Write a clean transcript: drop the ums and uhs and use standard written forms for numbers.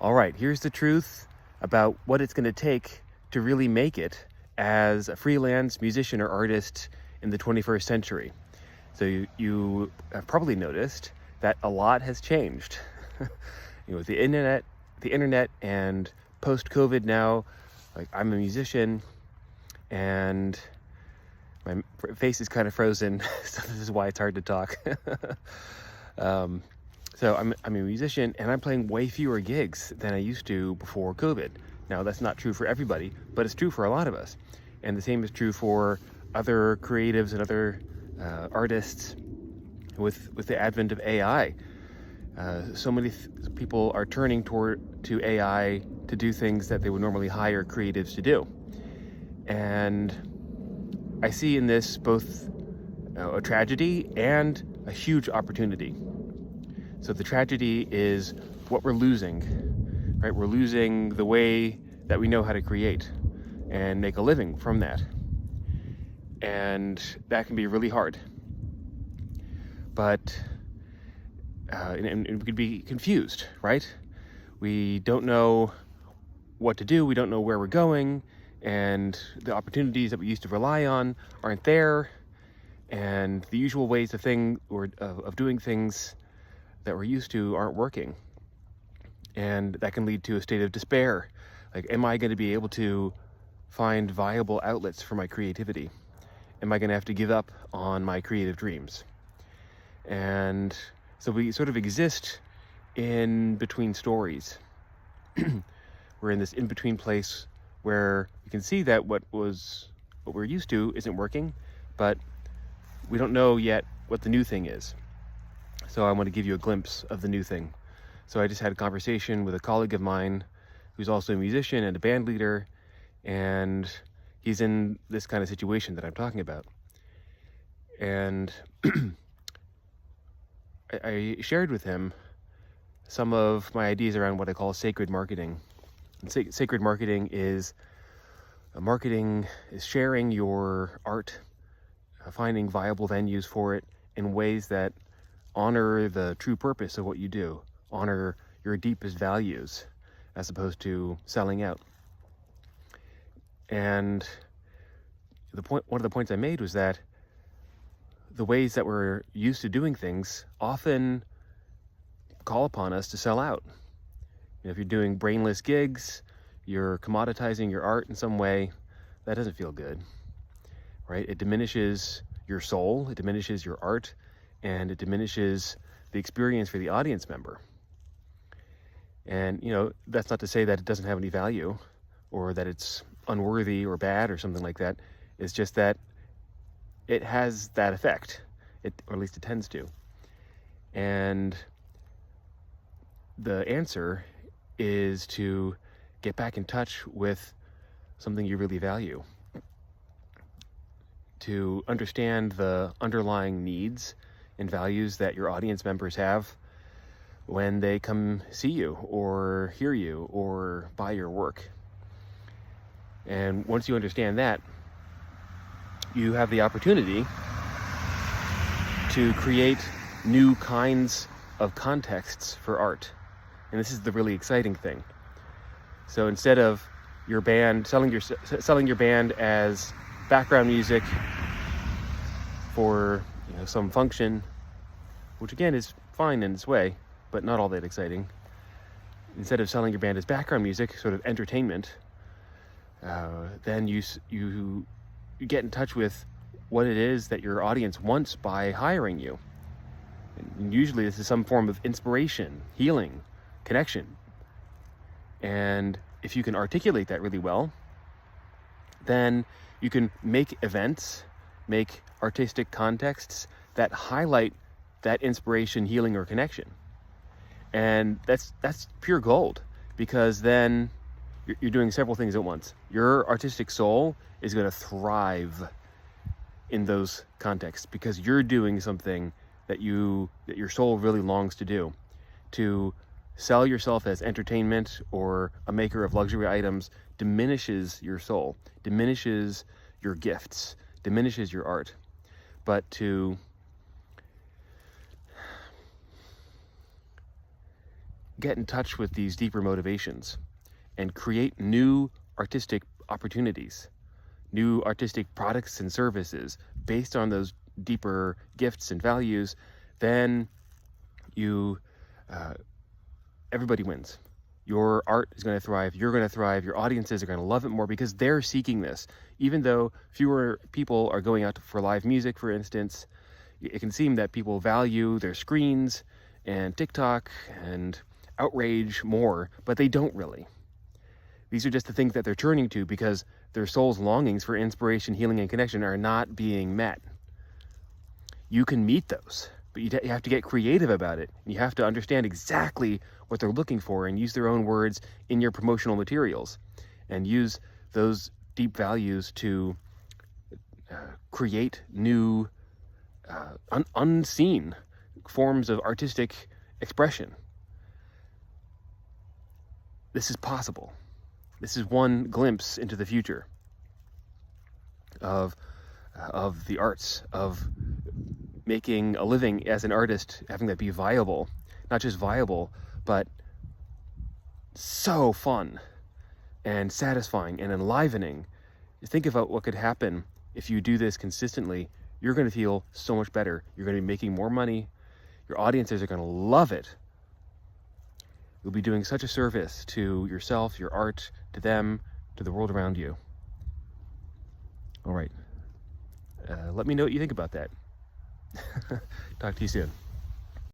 All right, here's the truth about what it's going to take to really make it as a freelance musician or artist in the 21st century. So you have probably noticed that a lot has changed. With the internet and post-COVID now, like I'm a musician and my face is kind of frozen, so this is why it's hard to talk. So I'm a musician and I'm playing way fewer gigs than I used to before COVID. Now that's not true for everybody, but it's true for a lot of us. And the same is true for other creatives and other artists with the advent of AI. So many people are turning to AI to do things that they would normally hire creatives to do. And I see in this both a tragedy and a huge opportunity. So the tragedy is what we're losing, right? We're losing the way that we know how to create and make a living from that. And that can be really hard. But and we could be confused, right? We don't know what to do. We don't know where we're going. And the opportunities that we used to rely on aren't there. And the usual ways of doing things that we're used to aren't working. And that can lead to a state of despair. Like, am I going to be able to find viable outlets for my creativity? Am I going to have to give up on my creative dreams? And so we sort of exist in between stories. We're in this in-between place where you can see that what we're used to isn't working, but we don't know yet what the new thing is. So I want to give you a glimpse of the new thing. So I just had a conversation with a colleague of mine who's also a musician and a band leader, and he's in this kind of situation that I'm talking about. And I shared with him some of my ideas around what I call sacred marketing. And sacred marketing is sharing your art, finding viable venues for it in ways that honor the true purpose of what you do, honor your deepest values, as opposed to selling out. And one of the points I made was that the ways that we're used to doing things often call upon us to sell out. If you're doing brainless gigs, you're commoditizing your art in some way, that doesn't feel good, right? It diminishes your soul, it diminishes your art, and it diminishes the experience for the audience member. And, that's not to say that it doesn't have any value or that it's unworthy or bad or something like that. It's just that it has that effect, or at least it tends to. And the answer is to get back in touch with something you really value, to understand the underlying needs and values that your audience members have when they come see you or hear you or buy your work. And once you understand that, you have the opportunity to create new kinds of contexts for art. And this is the really exciting thing. So instead of your band selling your band as background music for some function, which again is fine in its way, but not all that exciting. Instead of selling your band as background music, sort of entertainment, then you get in touch with what it is that your audience wants by hiring you. And usually this is some form of inspiration, healing, connection. And if you can articulate that really well, then you can make events, make artistic contexts that highlight that inspiration, healing, or connection. And that's pure gold, because then you're doing several things at once. Your artistic soul is going to thrive in those contexts because you're doing something that your soul really longs to do. To sell yourself as entertainment or a maker of luxury items diminishes your soul, diminishes your gifts, diminishes your art. But to get in touch with these deeper motivations and create new artistic opportunities, new artistic products and services based on those deeper gifts and values, then everybody wins. Your art is going to thrive, you're going to thrive, your audiences are going to love it more because they're seeking this. Even though fewer people are going out for live music, for instance, it can seem that people value their screens and TikTok and outrage more, but they don't really. These are just the things that they're turning to because their soul's longings for inspiration, healing, and connection are not being met. You can meet those, but you have to get creative about it. You have to understand exactly what they're looking for and use their own words in your promotional materials and use those deep values to create new, unseen forms of artistic expression. This is possible. This is one glimpse into the future of the arts, of making a living as an artist, having that be viable. Not just viable, but so fun and satisfying and enlivening. Think about what could happen if you do this consistently. You're going to feel so much better. You're going to be making more money. Your audiences are going to love it. You'll be doing such a service to yourself, your art, to them, to the world around you. All right. Let me know what you think about that. Talk to you soon.